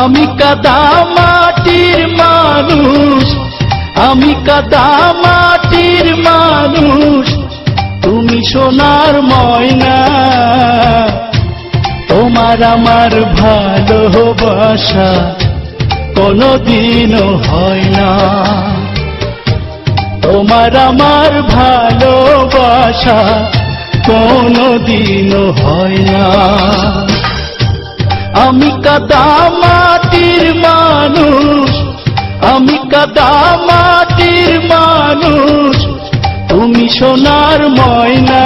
আমি কাদা মাটির মানুষ, আমি কাদা মাটির মানুষ, তুমি সোনার ময়না। তোমার আমার ভালোবাসা কোনদিনও হয় না, তোমার আমার ভালোবাসা কোনদিনও হয় না। আমি কাদা মাটির মানুষ, আমি কাদা মাটির মানুষ, তুমি সোনার ময়না।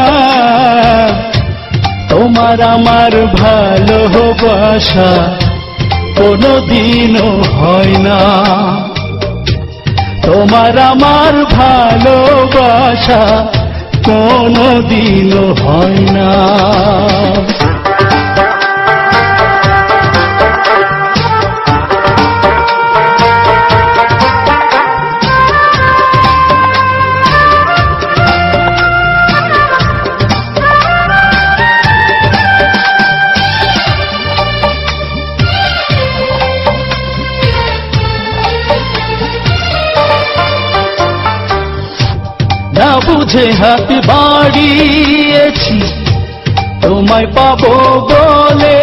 তোমার আমার ভালোবাসা কোনদিনও হয় না, তোমার আমার ভালোবাসা কোনদিনও হয় না। না বুঝে হাত বাড়িয়েছি তোমায় পাবো বলে,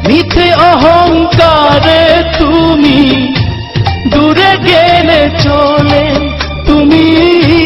মিথ্যে অহংকারে তুমি দূরে গেলে চলে। তুমি